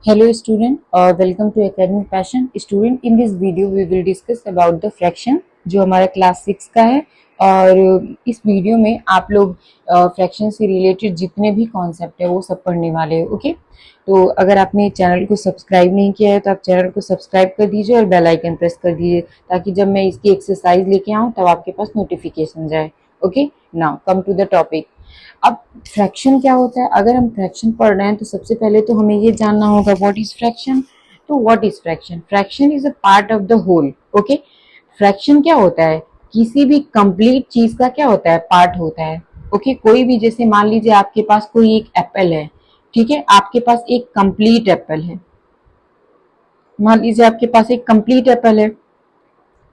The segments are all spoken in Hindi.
Hello student, welcome to Academic Passion. Student, in this video we will discuss about the fraction जो हमारा क्लास 6 का है। और इस वीडियो में आप लोग फ्रैक्शन से रिलेटेड जितने भी कॉन्सेप्ट है वो सब पढ़ने वाले हो। ओके, तो अगर आपने चैनल को सब्सक्राइब नहीं किया है तो आप चैनल को सब्सक्राइब कर दीजिए और बेल आइकन प्रेस कर दीजिए ताकि जब मैं इसकी एक्सरसाइज लेके आऊँ तब आपके पास नोटिफिकेशन जाए। Okay, now come to the topic. अब फ्रैक्शन क्या होता है? अगर हम फ्रैक्शन पढ़ रहे हैं तो सबसे पहले तो हमें ये जानना होगा व्हाट इज फ्रैक्शन। तो what is fraction? Fraction is a part of the whole. Okay, fraction क्या होता है? किसी भी कंप्लीट चीज का क्या होता है? पार्ट होता है। ओके, कोई भी, जैसे मान लीजिए आपके पास कोई एक एप्पल है, ठीक है, आपके पास एक कंप्लीट एप्पल है। मान लीजिए आपके पास एक कंप्लीट एप्पल है,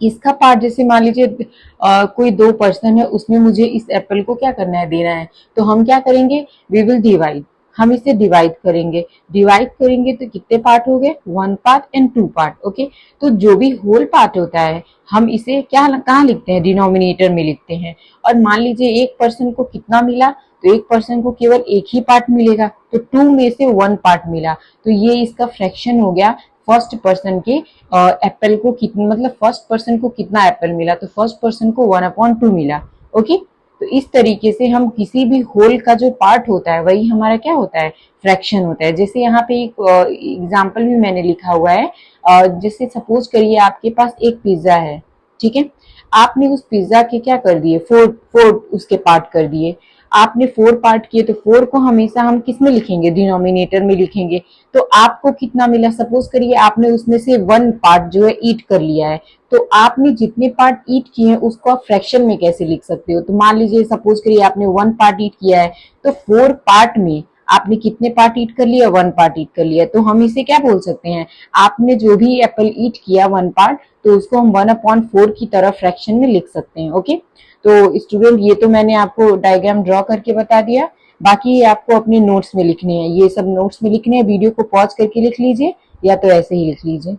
इसका पार्ट, जैसे मान लीजिए कोई दो पर्सन है, उसमें मुझे इस एप्पल को क्या करना है? देना है। तो हम क्या करेंगे? We will divide. हम इसे डिवाइड करेंगे। डिवाइड करेंगे तो कितने पार्ट हो गए? One part and two part. Okay, तो जो भी होल पार्ट होता है हम इसे क्या कहाँ लिखते हैं? डिनोमिनेटर में लिखते हैं। और मान लीजिए एक पर्सन को कितना मिला? तो एक पर्सन को केवल एक ही पार्ट मिलेगा, तो टू में से वन पार्ट मिला, तो ये इसका फ्रैक्शन हो गया। फर्स्ट पर्सन के एप्पल को कितना, मतलब फर्स्ट पर्सन को कितना एप्पल मिला? तो फर्स्ट पर्सन को 1/2 मिला। ओके, तो इस तरीके से हम किसी भी होल का जो पार्ट होता है वही हमारा क्या होता है? फ्रैक्शन होता है। जैसे यहाँ पे एक एग्जाम्पल भी मैंने लिखा हुआ है। जैसे सपोज करिए आपके पास एक पिज्जा है, ठीक है, आपने उस पिज्जा के क्या कर दिए? फोर फोर उसके पार्ट कर दिए। आपने 4 पार्ट किए, तो 4 को हमेशा हम किस में लिखेंगे? डिनोमिनेटर में लिखेंगे। तो आपको कितना मिला? सपोज करिए आपने उसमें से 1 पार्ट जो है ईट कर लिया है, तो आपने जितने पार्ट ईट किए हैं उसको आप फ्रैक्शन में कैसे लिख सकते हो? तो मान लीजिए सपोज करिए आपने 1 पार्ट ईट किया है, तो 4 पार्ट में आपने कितने पार्ट ईट कर लिया? 1 पार्ट ईट कर लिया। तो हम इसे क्या बोल सकते हैं? आपने जो भी एप्पल ईट किया 1 पार्ट, तो उसको हम 1/4 की तरह फ्रैक्शन में लिख सकते हैं। ओके, तो स्टूडेंट ये तो मैंने आपको डायग्राम ड्रॉ करके बता दिया, बाकी ये आपको अपने नोट्स में लिखने हैं। ये सब नोट्स में लिखने हैं, वीडियो को पॉज करके लिख लीजिए या तो ऐसे ही लिख लीजिए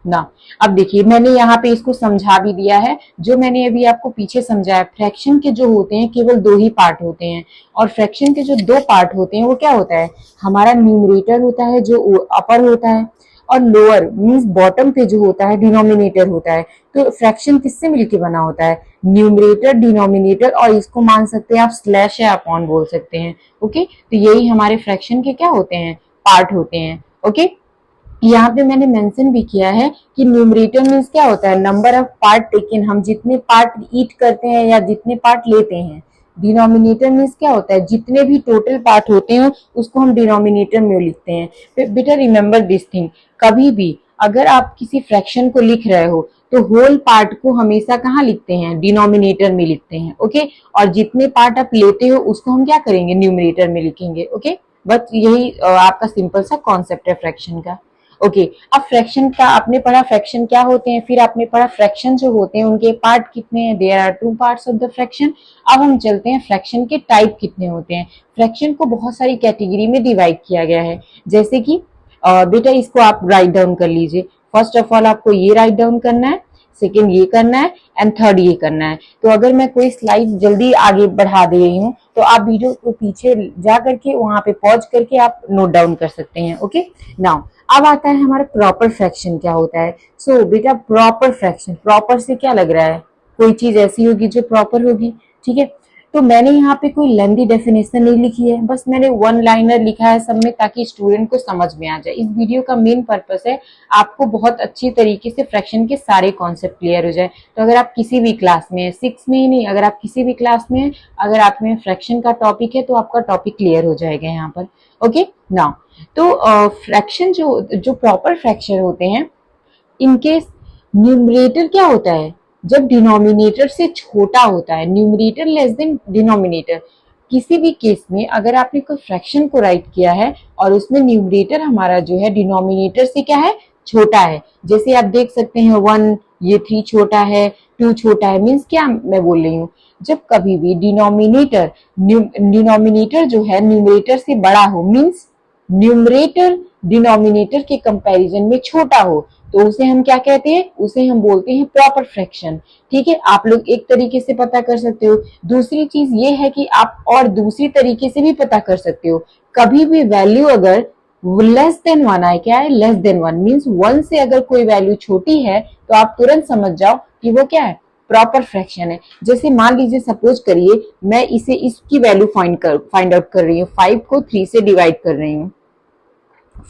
ना। अब देखिए मैंने यहाँ पे इसको समझा भी दिया है। जो मैंने अभी आपको पीछे समझाया, फ्रैक्शन के जो होते हैं केवल 2 ही पार्ट होते हैं, और फ्रैक्शन के जो 2 पार्ट होते हैं वो क्या होता है? हमारा न्यूमरेटर होता है जो अपर होता है, और लोअर मीन्स बॉटम पे जो होता है डिनोमिनेटर होता है। तो फ्रैक्शन किससे मिलके बना होता है? न्यूमरेटर, डिनोमिनेटर, और इसको मान सकते हैं आप स्लैश या अपॉन बोल सकते हैं। ओके, तो यही हमारे फ्रैक्शन के क्या होते हैं? पार्ट होते हैं। ओके, यहाँ पे मैंने मेंशन भी किया है कि न्यूमरेटर मीन्स क्या होता है? नंबर ऑफ पार्ट टेकन, हम जितने पार्ट ईट करते हैं या जितने पार्ट लेते हैं। डिनोमिनेटर मीन्स क्या होता है? जितने भी टोटल पार्ट होते हैं उसको हम डिनोमिनेटर में लिखते हैं। बेटा रिमेम्बर दिस थिंग, कभी भी अगर आप किसी फ्रैक्शन को लिख रहे हो तो होल पार्ट को हमेशा कहाँ लिखते हैं? डिनोमिनेटर में लिखते हैं। ओके, और जितने पार्ट आप लेते हो उसको हम क्या करेंगे? न्यूमरेटर में लिखेंगे। ओके, बस यही आपका सिंपल सा कॉन्सेप्ट है फ्रैक्शन का। ओके, अब फ्रैक्शन का आपने पढ़ा, फ्रैक्शन क्या होते हैं, फिर आपने पढ़ा फ्रैक्शन जो होते हैं उनके पार्ट कितने हैं? There are 2 parts of the fraction. अब हम चलते हैं फ्रैक्शन के टाइप कितने होते हैं। फ्रैक्शन को बहुत सारी कैटेगरी में डिवाइड किया गया है, जैसे कि बेटा इसको आप राइट डाउन कर लीजिए। फर्स्ट ऑफ ऑल आपको ये राइट डाउन करना है, सेकेंड ये करना है, एंड थर्ड ये करना है। तो अगर मैं कोई स्लाइड जल्दी आगे बढ़ा दे रही हूँ तो आप वीडियो को पीछे जा करके वहां पे पॉज करके आप नोट डाउन कर सकते हैं। ओके, नाउ अब आता है हमारा प्रॉपर फ्रैक्शन क्या होता है। सो बेटा प्रॉपर फ्रैक्शन, प्रॉपर से क्या लग रहा है? कोई चीज ऐसी होगी जो प्रॉपर होगी, ठीक है। तो मैंने यहाँ पे कोई लेंथी डेफिनेशन नहीं लिखी है, बस मैंने 1 लाइनर लिखा है सब में ताकि स्टूडेंट को समझ में आ जाए। इस वीडियो का मेन पर्पस है आपको बहुत अच्छी तरीके से फ्रैक्शन के सारे कॉन्सेप्ट क्लियर हो जाए। तो अगर आप किसी भी क्लास में है, 6 में ही नहीं, अगर आप किसी भी क्लास में है, अगर आप में फ्रैक्शन का टॉपिक है तो आपका टॉपिक क्लियर हो जाएगा यहाँ पर। ओके, नाउ तो फ्रैक्शन जो प्रॉपर फ्रैक्शन होते हैं, इनके न्यूमरेटर क्या होता है? जब डिनोमिनेटर से छोटा होता है, न्यूमरेटर लेस देन डिनोमिनेटर। किसी भी केस में अगर आपने कोई फ्रैक्शन को राइट किया है और उसमें न्यूमरेटर हमारा जो है डिनोमिनेटर से क्या है? छोटा है। जैसे आप देख सकते हैं 1, ये 3 छोटा है, 2 छोटा है, मीन्स क्या मैं बोल रही हूँ? जब कभी भी डिनोमिनेटर जो है न्यूमरेटर से बड़ा हो, मीन्स न्यूमरेटर डिनोमिनेटर के कंपैरिजन में छोटा हो, तो उसे हम क्या कहते हैं? उसे हम बोलते हैं प्रॉपर फ्रैक्शन। ठीक है, आप लोग एक तरीके से पता कर सकते हो। दूसरी चीज ये है कि आप और दूसरी तरीके से भी पता कर सकते हो। कभी भी वैल्यू अगर लेस देन 1 आए, क्या है, लेस देन 1 मीन्स 1 से अगर कोई वैल्यू छोटी है तो आप तुरंत समझ जाओ कि वो क्या है, प्रॉपर फ्रैक्शन है। जैसे मान लीजिए सपोज करिए मैं इसे इसकी वैल्यू फाइंड आउट कर रही हूँ, 5 को 3 से डिवाइड कर रही हूँ,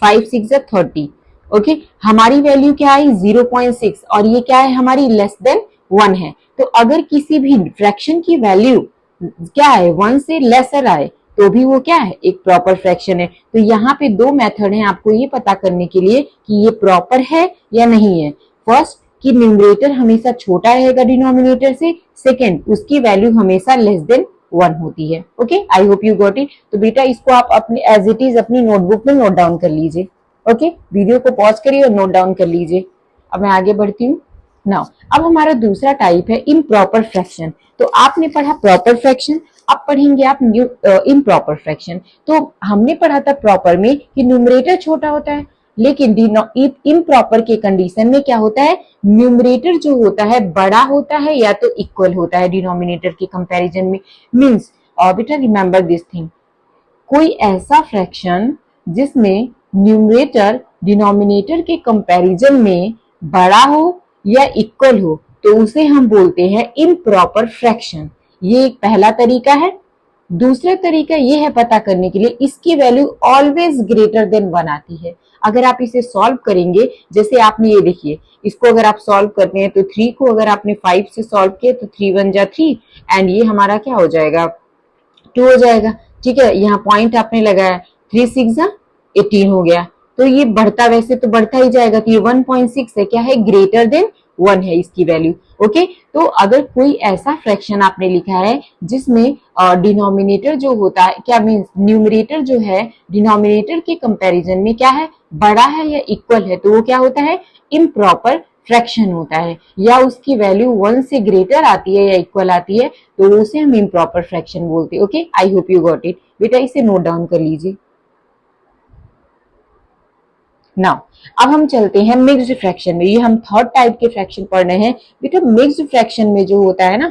5 6 30, ओके, हमारी वैल्यू क्या आई 0.6 और ये क्या है हमारी लेस देन 1 है। तो अगर किसी भी फ्रैक्शन की वैल्यू क्या है 1 से लेसर आए तो भी वो क्या है, एक प्रॉपर फ्रैक्शन है। तो यहाँ पे दो मेथड हैं आपको ये पता करने के लिए कि ये प्रॉपर है या नहीं है। फर्स्ट कि न्यूमरेटर हमेशा छोटा रहेगा डिनोमिनेटर से, सेकंड उसकी वैल्यू हमेशा लेस देन 1 होती है। Okay, I hope you got it. तो बेटा इसको आप अपने एज इट इज अपनी नोटबुक में नोट डाउन कर लीजिए। ओके, वीडियो को पॉज करिए और नोट डाउन कर लीजिए। अब मैं आगे बढ़ती हूँ। नाउ अब हमारा दूसरा टाइप है इम्प्रॉपर फ्रैक्शन। तो आपने पढ़ा प्रॉपर फ्रैक्शन, अब पढ़ेंगे आप इम्प्रॉपर फ्रैक्शन। तो हमने पढ़ा था प्रॉपर में कि न्यूमरेटर छोटा होता है, लेकिन इम्प्रॉपर के कंडीशन में क्या होता है, न्यूमरेटर जो होता है बड़ा होता है या तो इक्वल होता है डिनोमिनेटर के कंपैरिजन में। मींस बेटा रिमेंबर दिस थिंग, कोई ऐसा फ्रैक्शन जिसमें न्यूमरेटर डिनोमिनेटर के कंपैरिजन में बड़ा हो या इक्वल हो तो उसे हम बोलते हैं इम्प्रॉपर फ्रैक्शन। ये एक पहला तरीका है। दूसरा तरीका ये है पता करने के लिए इसकी वैल्यू ऑलवेज ग्रेटर देन 1 आती है। अगर आप इसे सॉल्व करेंगे, जैसे आपने ये देखिए, इसको अगर आप सॉल्व करते हैं तो 3 को अगर आपने 5 से सॉल्व किया तो 3 1 जा 3 एंड ये हमारा क्या हो जाएगा, 2 हो जाएगा। ठीक है, यहाँ पॉइंट आपने लगाया, 3 6 जा 18 हो गया। तो ये बढ़ता, वैसे तो बढ़ता ही जाएगा, तो ये 1.6 है, क्या है, ग्रेटर देन 1 है इसकी वैल्यू। ओके, तो अगर कोई ऐसा फ्रैक्शन आपने लिखा है जिसमें डिनोमिनेटर जो होता है, क्या मीन्स न्यूमरेटर जो है डिनोमिनेटर के कंपैरिजन में क्या है, बड़ा है या इक्वल है, तो वो क्या होता है, इम्प्रॉपर फ्रैक्शन होता है। या उसकी वैल्यू 1 से ग्रेटर आती है या इक्वल आती है तो उसे हम इम्प्रॉपर फ्रैक्शन बोलते हैं। Okay, I hope you got it. बेटा इसे नोट डाउन कर लीजिए। नाउ अब हम चलते हैं मिक्स्ड फ्रैक्शन में। ये हम थर्ड टाइप के फ्रैक्शन पढ़ रहे हैं। बेटा मिक्स्ड फ्रैक्शन में जो होता है ना,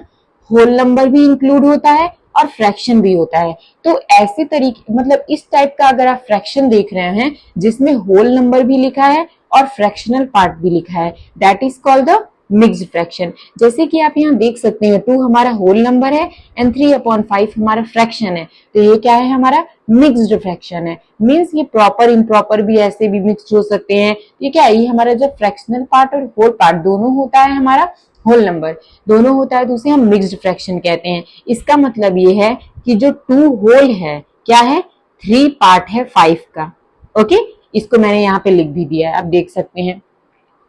होल नंबर भी इंक्लूड होता है और फ्रैक्शन भी होता है। तो ऐसे तरीके, मतलब इस टाइप का अगर आप फ्रैक्शन देख रहे हैं जिसमें होल नंबर भी लिखा है और फ्रैक्शनल पार्ट भी लिखा है, that is called the mixed fraction. जैसे कि आप यहाँ देख सकते हैं 2 हमारा होल नंबर है एंड 3/5 हमारा फ्रैक्शन है, तो ये क्या है, हमारा मिक्स्ड फ्रैक्शन है। मींस ये प्रॉपर इम्प्रॉपर भी ऐसे भी मिक्स हो सकते हैं। ये क्या है, ये हमारा जब फ्रैक्शनल पार्ट और होल पार्ट दोनों होता है, हमारा होल नंबर दोनों होता है तो उसे हम मिक्स्ड फ्रैक्शन कहते हैं। इसका मतलब ये है कि जो 2 होल है क्या है, 3 पार्ट है 5 का। ओके, इसको मैंने यहाँ पे लिख भी दिया है, आप देख सकते हैं।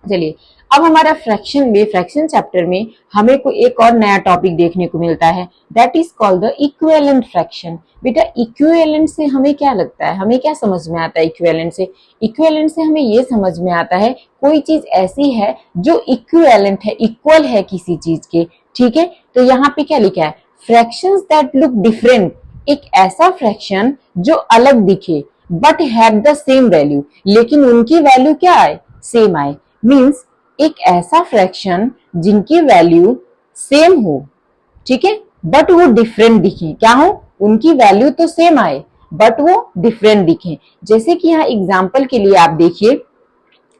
चलिए अब हमारा फ्रैक्शन में, फ्रैक्शन चैप्टर में हमें को एक और नया टॉपिक देखने को मिलता है, that is called the equivalent fraction. बेटा इक्विवेलेंट से हमें क्या लगता है, हमें क्या समझ में आता है इक्विवेलेंट से? इक्विवेलेंट से हमें ये समझ में आता है कोई चीज ऐसी है जो इक्विवेलेंट है, इक्वल है किसी चीज के। ठीक है, तो यहाँ पे क्या लिखा है, फ्रैक्शंस दैट लुक डिफरेंट, एक ऐसा फ्रैक्शन जो अलग दिखे but have the same value, लेकिन उनकी वैल्यू क्या आए, सेम आए। मीन्स एक ऐसा फ्रैक्शन जिनकी वैल्यू सेम हो, ठीक है, बट वो डिफरेंट दिखे, क्या हो, उनकी वैल्यू तो सेम आए बट वो डिफरेंट दिखे। जैसे कि यहाँ एग्जांपल के लिए आप देखिए,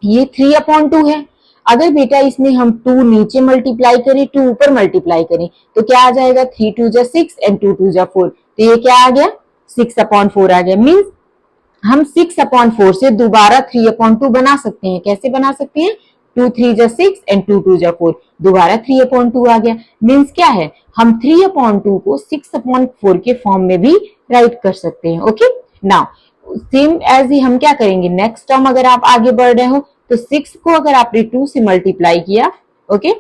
ये 3/2 है। अगर बेटा इसमें हम 2 नीचे मल्टीप्लाई करें, 2 ऊपर मल्टीप्लाई करें तो क्या आ जाएगा, 3 2 जा 6 एंड 2 2 जा 4, तो ये क्या आ गया, 6/4 आ गया। मीन्स हम 6/4 से दोबारा 3/2 बना सकते हैं। कैसे बना सकते हैं, 2 3 जा 6 एंड 2 2 जा 4, दोबारा 3/2 आ गया। मीन्स क्या है, हम 3/2 को 6/4 के फॉर्म में भी राइट कर सकते हैं। ओके, नाउ सेम एज ही हम क्या करेंगे, नेक्स्ट टर्म अगर आप आगे बढ़ रहे हो तो 6 को अगर आपने 2 से मल्टीप्लाई किया, ओके,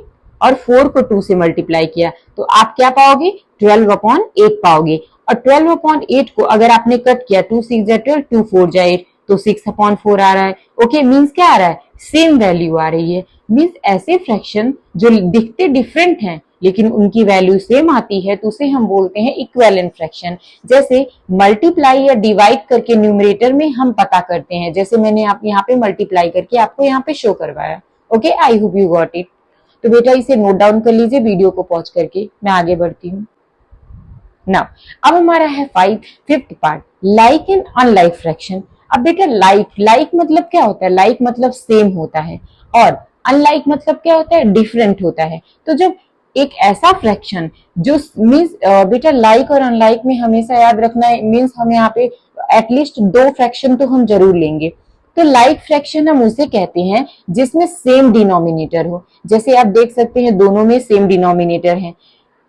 और 4 को 2 से मल्टीप्लाई किया तो आप क्या पाओगे, 12/8 पाओगे। और 12/8 को अगर आपने कट किया, 2 6 जा 12, 2 4 जा 8, तो 6/4 आ रहा है। ओके, मीन्स क्या आ रहा है, सेम वैल्यू आ रही है। मीन्स ऐसे फ्रैक्शन जो दिखते डिफरेंट हैं लेकिन उनकी वैल्यू सेम आती है तो उसे हम बोलते हैं इक्विवेलेंट फ्रैक्शन। जैसे मल्टीप्लाई या डिवाइड करके न्यूमरेटर में हम पता करते हैं, जैसे मैंने आप यहाँ पे मल्टीप्लाई करके आपको यहाँ पे शो करवाया। Okay, I hope you got it. तो बेटा इसे नोट डाउन कर लीजिए वीडियो को पॉज करके, मैं आगे बढ़ती हूँ। नाउ अब हमारा है 5th part, like and unlike fraction. अब बेटा लाइक मतलब क्या होता है? लाइक मतलब सेम होता है, और अनलाइक मतलब क्या होता है? डिफरेंट होता है। तो जब एक ऐसा फ्रैक्शन जो मीन्स बेटा लाइक और अनलाइक में हमेशा याद रखना है, मीन्स हम यहाँ पे एटलीस्ट दो फ्रैक्शन तो हम जरूर लेंगे। तो लाइक फ्रैक्शन हम उसे कहते हैं जिसमें सेम डिनोमिनेटर हो। जैसे आप देख सकते हैं दोनों में सेम डिनोमिनेटर है।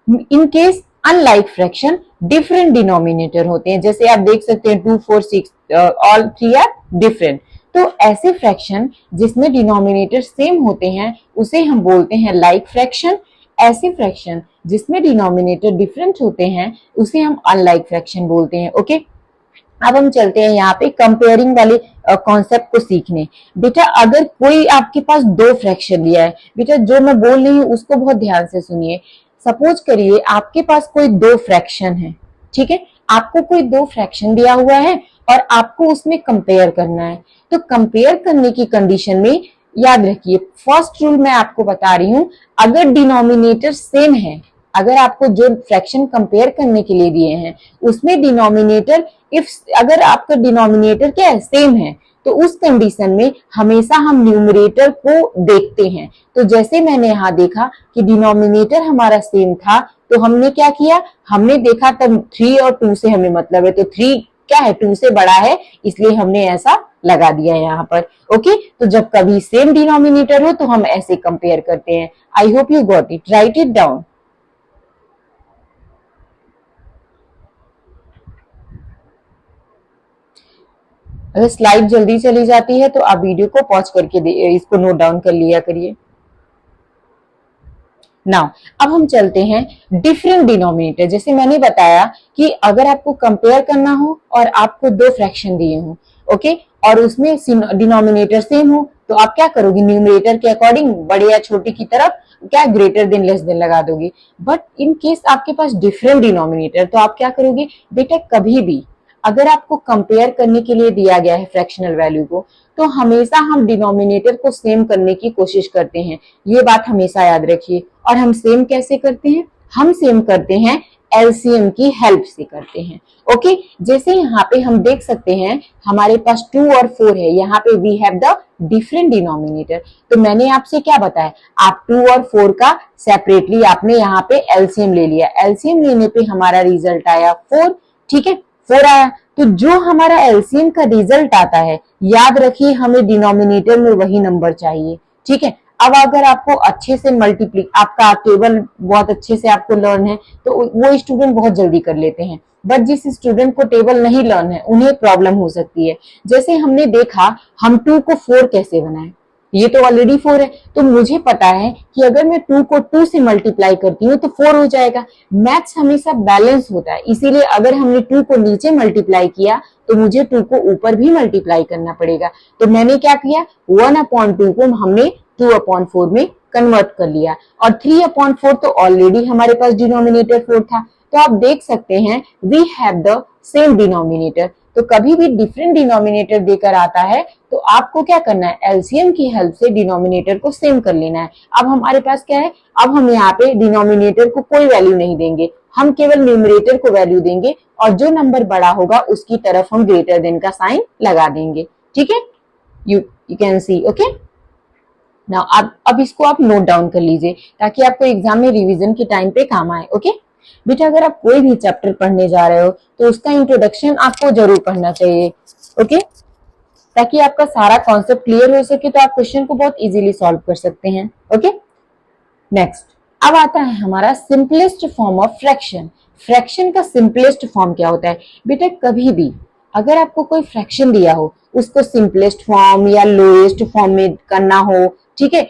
In case unlike fraction different denominator होते हैं। जैसे आप देख सकते हैं 2, 4, 6 ऑल थ्री आर डिफरेंट। तो ऐसे फ्रैक्शन जिसमें डिनोमिनेटर सेम होते हैं उसे हम बोलते हैं लाइक फ्रैक्शन। ऐसे फ्रैक्शन जिसमें डिनोमिनेटर डिफरेंट होते हैं उसे हम अनलाइक फ्रैक्शन बोलते हैं। ओके, अब हम चलते हैं यहाँ पे कंपेयरिंग वाले कॉन्सेप्ट को सीखने। बेटा अगर कोई आपके पास दो फ्रैक्शन लिया है, बेटा जो मैं बोल रही हूँ उसको बहुत ध्यान से सुनिए। सपोज करिए आपके पास कोई दो फ्रैक्शन है, ठीक है, आपको कोई दो फ्रैक्शन दिया हुआ है और आपको उसमें कंपेयर करना है। तो कंपेयर करने की कंडीशन में याद रखिए, फर्स्ट रूल मैं आपको बता रही हूं, अगर डिनोमिनेटर सेम है, अगर आपको जो फ्रैक्शन कंपेयर करने के लिए दिए हैं उसमें डिनोमिनेटर इफ अगर आपका डिनोमिनेटर क्या है? सेम है, तो उस कंडीशन में हमेशा हम न्यूमरेटर को देखते हैं। तो जैसे मैंने यहाँ देखा कि डिनोमिनेटर हमारा सेम था, तो हमने क्या किया? हमने देखा तब 3 और 2 से हमें मतलब है, तो 3 क्या है? 2 से बड़ा है, इसलिए हमने ऐसा लगा दिया यहाँ पर। ओके, तो जब कभी सेम डिनोमिनेटर हो तो हम ऐसे कंपेयर करते हैं। I hope you got it, right it down. अगर स्लाइड जल्दी चली जाती है तो आप वीडियो को पॉज करके इसको नोट डाउन कर लिया करिए। नाउ अब हम चलते हैं डिफरेंट डिनोमिनेटर। जैसे मैंने बताया कि अगर आपको कंपेयर करना हो और आपको दो फ्रैक्शन दिए हो, ओके, और उसमें डिनोमिनेटर सेम हो, तो आप क्या करोगे? न्यूमरेटर के अकॉर्डिंग बड़े या छोटे की तरफ क्या ग्रेटर देन लेस देन लगा दोगे। बट इन केस आपके पास डिफरेंट डिनोमिनेटर, तो आप क्या करोगे? बेटा कभी भी अगर आपको कंपेयर करने के लिए दिया गया है फ्रैक्शनल वैल्यू को, तो हमेशा हम डिनोमिनेटर को सेम करने की कोशिश करते हैं। ये बात हमेशा याद रखिए। और हम सेम कैसे करते हैं? हम सेम करते हैं एलसीएम की हेल्प से करते हैं। ओके, जैसे यहाँ पे हम देख सकते हैं हमारे पास 2 और 4 है, यहाँ पे we have the different denominator. तो मैंने आपसे क्या बताया? आप 2 और 4 का सेपरेटली आपने यहाँ पे एलसीएम ले लिया। एलसीएम लेने पे हमारा रिजल्ट आया 4, ठीक है, 4 आया। तो जो हमारा एलसीएम का रिजल्ट आता है, याद रखिए हमें डिनोमिनेटर में वही नंबर चाहिए, ठीक है। अब अगर आपको अच्छे से आपका टेबल बहुत अच्छे से आपको लर्न है तो वो स्टूडेंट बहुत जल्दी कर लेते हैं। बट जिस स्टूडेंट को टेबल नहीं लर्न है उन्हें प्रॉब्लम हो सकती है। जैसे हमने देखा हम 2 को 4 कैसे बनाए, ये तो ऑलरेडी 4 है, तो मुझे पता है कि अगर मैं 2 को 2 से मल्टीप्लाई करती हूँ तो 4 हो जाएगा। मैथ्स हमेशा बैलेंस होता है, इसीलिए अगर हमने 2 को नीचे मल्टीप्लाई किया तो मुझे 2 को ऊपर भी मल्टीप्लाई करना पड़ेगा। तो मैंने क्या किया? 1/2 को हमने 2/4 में कन्वर्ट कर लिया, और 3/4 तो ऑलरेडी हमारे पास डिनोमिनेटर 4 था। तो आप देख सकते हैं we have the same denominator. तो कभी भी डिफरेंट डिनोमिनेटर देकर आता है तो आपको क्या करना है? एलसीएम की हेल्प से डिनोमिनेटर को सेम कर लेना है। अब हमारे पास क्या है? अब हम यहाँ पे डिनोमिनेटर को कोई वैल्यू नहीं देंगे, हम केवल न्यूमरेटर को वैल्यू देंगे, और जो नंबर बड़ा होगा उसकी तरफ हम ग्रेटर देन का साइन लगा देंगे, ठीक है। You can see, okay. Now अब इसको आप नोट डाउन कर लीजिए ताकि आपको एग्जाम में रिवीजन के टाइम पे काम आए। ओके बेटा, अगर आप कोई भी चैप्टर पढ़ने जा रहे हो तो उसका इंट्रोडक्शन आपको जरूर पढ़ना चाहिए, ओके, ताकि आपका सारा कॉन्सेप्ट क्लियर हो सके, तो आप क्वेश्चन को बहुत इजीली सॉल्व कर सकते हैं। ओके, नेक्स्ट अब आता है हमारा simplest form of fraction. Fraction का सिंपलेस्ट फॉर्म क्या होता है? बेटा कभी भी अगर आपको कोई फ्रैक्शन दिया हो उसको सिंपलेस्ट फॉर्म या लोएस्ट फॉर्म में करना हो, ठीक है,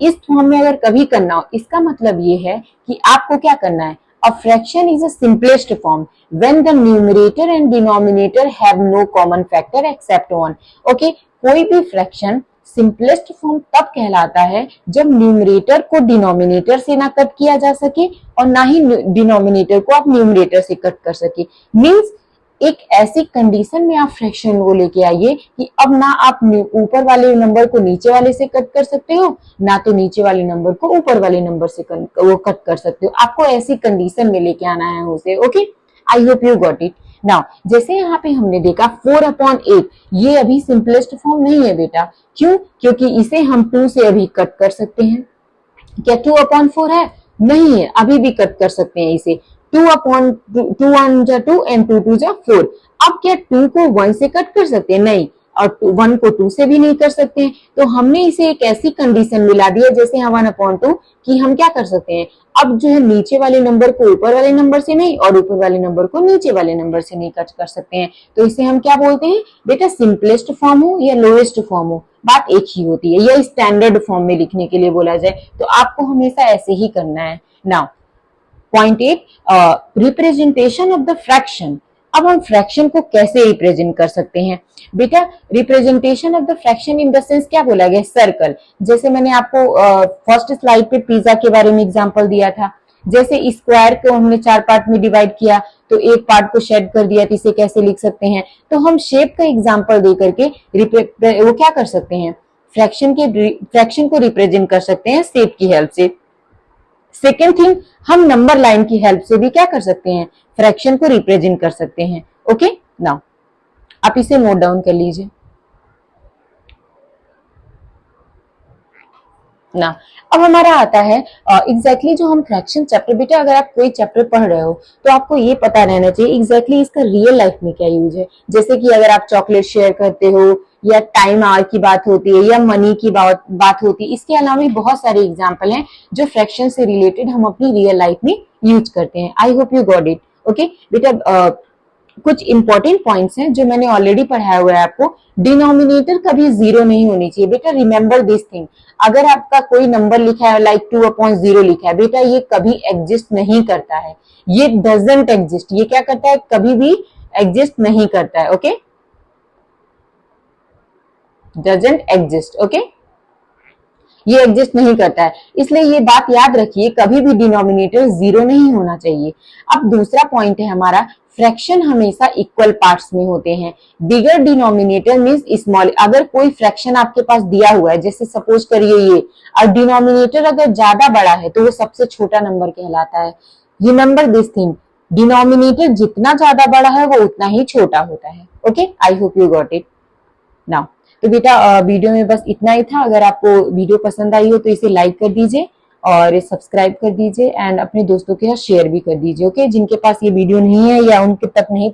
इस फॉर्म में अगर कभी करना हो, इसका मतलब ये है कि आपको क्या करना है? A fraction is a simplest form when the numerator and denominator have no common factor except one. Okay, कोई भी फ्रैक्शन सिंपलेस्ट फॉर्म तब कहलाता है जब न्यूमरेटर को डिनोमिनेटर से ना कट किया जा सके और ना ही डिनोमिनेटर को आप न्यूमरेटर से कट कर सके। मींस एक ऐसी कंडीशन में आप फ्रैक्शन को लेके आइए कि अब ना आप ऊपर वाले नंबर को नीचे वाले से कट कर सकते हो, ना तो नीचे वाले नंबर को ऊपर वाले नंबर से वो कट कर सकते हो। आपको ऐसी कंडीशन में लेके आना है उसे। Okay, I hope you got it. Now जैसे यहाँ पे हमने देखा 4/8, ये अभी सिंपलेस्ट फॉर्म नहीं है बेटा। क्यों? क्योंकि इसे हम 2 से अभी कट कर सकते हैं। क्या 2/4 है? नहीं है, अभी भी कट कर सकते हैं इसे। 2 1 जा 2 एंड 2 2 जा 4। अब क्या 2 को 1 से कट कर सकते हैं? नहीं। और 1 को 2 से भी नहीं कर सकते हैं। तो हमने इसे एक ऐसी कंडीशन मिला दी है जैसे 1/2 कि हम क्या कर सकते हैं, अब जो है नीचे वाले नंबर को ऊपर वाले नंबर से नहीं और ऊपर वाले नंबर को नीचे वाले नंबर से नहीं कट कर सकते हैं। तो इसे हम क्या बोलते हैं बेटा, सिंपलेस्ट फॉर्म हो या लोएस्ट फॉर्म हो, बात एक ही होती है। या स्टैंडर्ड फॉर्म में लिखने के लिए बोला जाए तो आपको हमेशा ऐसे ही करना है। Now point 8, representation of the fraction. अब हम फ्रैक्शन को कैसे रिप्रेजेंट कर सकते हैं बेटा? Representation of the fraction in the sense क्या बोला गया, सर्कल। जैसे मैंने आपको फर्स्ट स्लाइड पे पिज्जा के बारे में एग्जांपल दिया था। जैसे स्क्वायर को हमने 4 पार्ट में डिवाइड किया तो एक पार्ट को शेड कर दिया, तो इसे कैसे लिख सकते हैं? तो हम शेप का एग्जांपल दे करके वो क्या कर सकते हैं, फ्रैक्शन को रिप्रेजेंट कर सकते हैं शेप की हेल्प से। सेकेंड थिंग, हम नंबर लाइन की हेल्प से भी क्या कर सकते हैं, फ्रैक्शन को रिप्रेजेंट कर सकते हैं। ओके, नाउ आप इसे नोट डाउन कर लीजिए ना। अब हमारा आता है एग्जैक्टली जो हम फ्रैक्शन चैप्टर, बेटा अगर आप कोई चैप्टर पढ़ रहे हो तो आपको ये पता रहना चाहिए एग्जैक्टली इसका रियल लाइफ में क्या यूज है। जैसे कि अगर आप चॉकलेट शेयर करते हो या टाइम आवर की बात होती है या मनी की बात होती है, इसके अलावा भी बहुत सारे एग्जाम्पल हैं जो फ्रैक्शन से रिलेटेड हम अपनी रियल लाइफ में यूज करते हैं। I hope you got it. Okay बेटा, कुछ इंपॉर्टेंट पॉइंट्स हैं जो मैंने ऑलरेडी पढ़ाया हुआ है आपको। डिनोमिनेटर कभी 0 नहीं होनी चाहिए बेटा, रिमेंबर दिस थिंग। अगर आपका कोई नंबर लिखा है लाइक 2/0 लिखा है बेटा, ये कभी एग्जिस्ट नहीं करता है, ये डजंट एग्जिस्ट। ये क्या करता है, कभी भी एग्जिस्ट नहीं करता है। Okay, doesn't exist. ओके, ये एग्जिस्ट नहीं करता है, इसलिए ये बात याद रखिए, कभी भी डिनोमिनेटर 0 नहीं होना चाहिए। अब दूसरा पॉइंट है हमारा, फ्रैक्शन हमेशा इक्वल पार्ट्स में होते हैं। बिगर डिनोमिनेटर मींस स्मॉल। अगर कोई फ्रैक्शन आपके पास दिया हुआ है, जैसे सपोज करिए ये, और डिनोमिनेटर अगर ज्यादा बड़ा है तो वो सबसे छोटा नंबर कहलाता है। रिमेंबर दिस थिंग, डिनोमिनेटर जितना ज्यादा बड़ा है वो उतना ही छोटा होता है। Okay, I hope you got it now. तो बेटा वीडियो में बस इतना ही था। अगर आपको वीडियो पसंद आई हो तो इसे लाइक कर दीजिए और सब्सक्राइब कर दीजिए एंड अपने दोस्तों के साथ शेयर भी कर दीजिए। ओके, जिनके पास ये वीडियो नहीं है या उनके तक नहीं